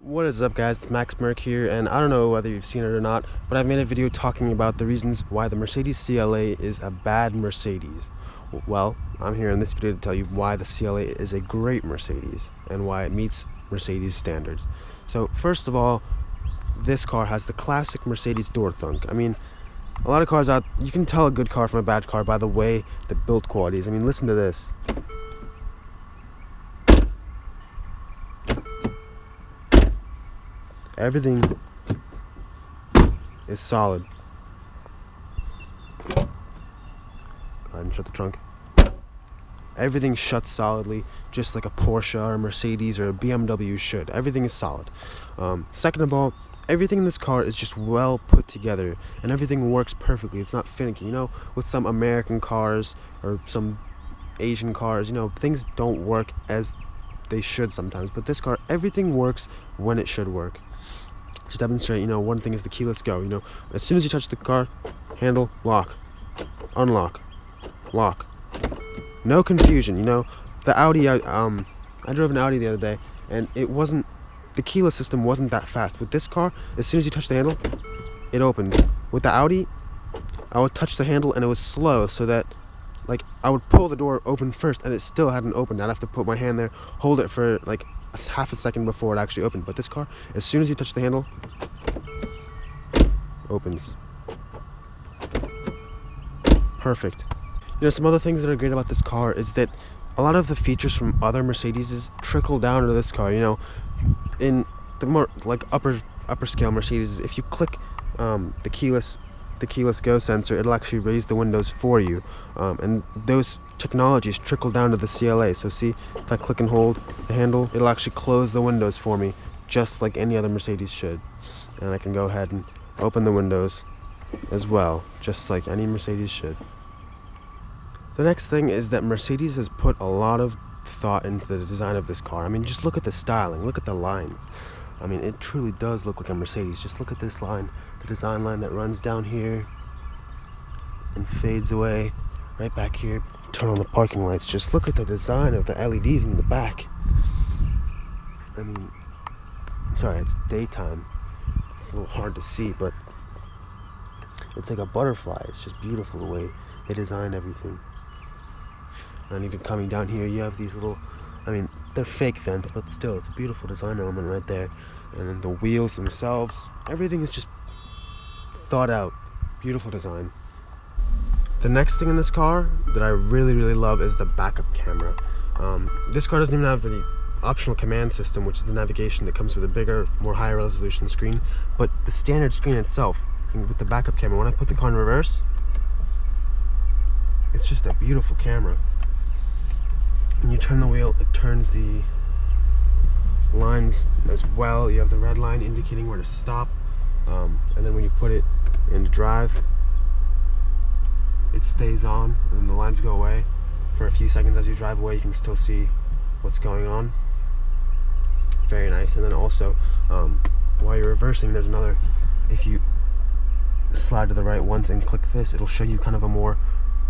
What is up, guys? It's Max Merck here, and I don't know whether you've seen it or not, but I've made a video talking about the reasons why the Mercedes CLA is a bad Mercedes. Well, I'm here in this video to tell you why the CLA is a great Mercedes and why it meets Mercedes standards. So first of all, this car has the classic Mercedes door thunk. I mean, a lot of cars out, you can tell a good car from a bad car by the way the build quality is. I mean, listen to this. Everything is solid. Go ahead and shut the trunk. Everything shuts solidly, just like a Porsche or a Mercedes or a BMW should. Everything is solid. Second of all, everything in this car is just well put together, and everything works perfectly. It's not finicky. You know, with some American cars or some Asian cars, you know, things don't work as they should sometimes. But this car, everything works when it should work. To demonstrate, you know, one thing is the keyless go. You know, as soon as you touch the car handle, lock, unlock, lock. No confusion. You know, the Audi. I drove an Audi the other day, and the keyless system wasn't that fast. With this car, as soon as you touch the handle, it opens. With the Audi, I would touch the handle and it was slow, so that like I would pull the door open first, and it still hadn't opened. I'd have to put my hand there, hold it for like half a second before it actually opened. But this car, as soon as you touch the handle, opens. Perfect. You know, some other things that are great about this car is that a lot of the features from other Mercedeses trickle down to this car. You know, in the more like upper scale Mercedes, if you click the keyless go sensor, it'll actually raise the windows for you, and those technologies trickle down to the CLA. So see, if I click and hold the handle, it'll actually close the windows for me, just like any other Mercedes should. And I can go ahead and open the windows as well, just like any Mercedes should. The next thing is that Mercedes has put a lot of thought into the design of this car. I mean, just look at the styling, look at the lines. I mean, it truly does look like a Mercedes. Just look at this line, the design line that runs down here and fades away right back here. Turn on the parking lights. Just look at the design of the LEDs in the back. I mean, sorry, it's daytime. It's a little hard to see, but it's like a butterfly. It's just beautiful the way they designed everything. And even coming down here, you have these little, I mean, they're fake vents, but still, it's a beautiful design element right there. And then the wheels themselves, everything is just thought out. Beautiful design. The next thing in this car that I really love is the backup camera. This car doesn't even have the optional command system, which is the navigation that comes with a bigger, more higher resolution screen, but the standard screen itself with the backup camera, when I put the car in reverse, it's just a beautiful camera. When you turn the wheel, it turns the lines as well. You have the red line indicating where to stop, and then when you put it into drive, it stays on, and then the lines go away for a few seconds. As you drive away, you can still see what's going on. Very nice. And then also, while you're reversing, there's another, if you slide to the right once and click this, it'll show you kind of a more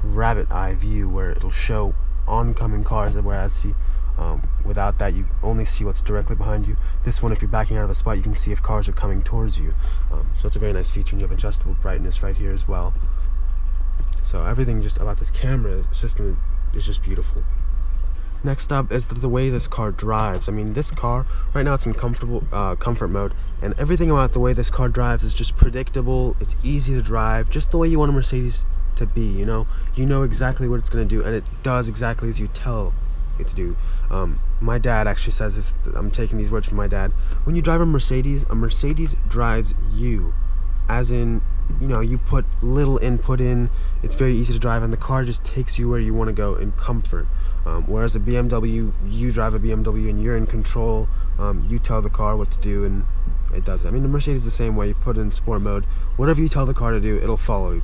rabbit eye view, where it'll show oncoming cars, whereas see, without that, you only see what's directly behind you. This one, if you're backing out of a spot, you can see if cars are coming towards you. So it's a very nice feature, and you have adjustable brightness right here as well. So everything just about this camera system is just beautiful. Next up is the way this car drives. I mean, this car, right now it's in comfort mode, and everything about the way this car drives is just predictable. It's easy to drive, just the way you want a Mercedes to be, you know? You know exactly what it's going to do, and it does exactly as you tell it to do. My dad actually says this, I'm taking these words from my dad. When you drive a Mercedes drives you. As in, you know, you put little input in, it's very easy to drive, and the car just takes you where you want to go in comfort. Whereas a BMW, you drive a BMW and you're in control. You tell the car what to do, and it does it. I mean, the Mercedes is the same way. You put it in sport mode, whatever you tell the car to do, it'll follow you,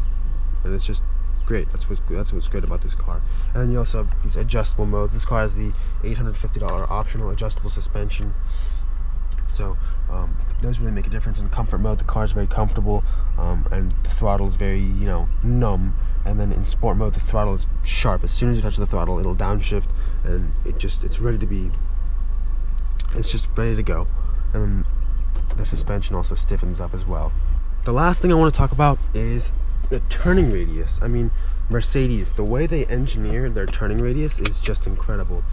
and it's just great. That's what's great about this car. And then you also have these adjustable modes. This car has the $850 optional adjustable suspension. So those really make a difference. In comfort mode, the car is very comfortable, and the throttle is very, you know, numb. And then in sport mode, the throttle is sharp. As soon as you touch the throttle, it'll downshift, and it's ready to be, it's just ready to go. And the suspension also stiffens up as well. The last thing I want to talk about is the turning radius. I mean, Mercedes, the way they engineer their turning radius is just incredible.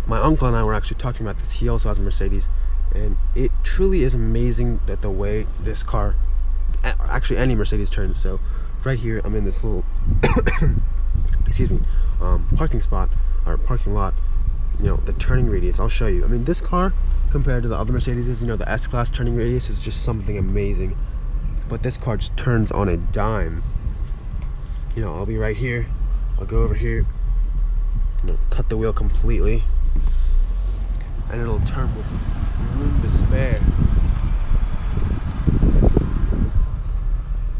My uncle and I were actually talking about this. He also has a Mercedes, and it truly is amazing that the way this car, actually any Mercedes, turns. So right here I'm in this little excuse me, parking spot or parking lot. You know, the turning radius, I'll show you. I mean, this car compared to the other Mercedes, you know, the S-Class turning radius is just something amazing, but this car just turns on a dime. You know, I'll be right here, I'll go over here, you know, cut the wheel completely, and it'll turn with room to spare.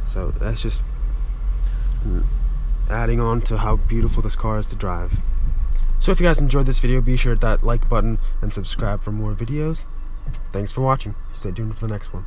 So that's just adding on to how beautiful this car is to drive. So if you guys enjoyed this video, be sure to hit that like button and subscribe for more videos. Thanks for watching. Stay tuned for the next one.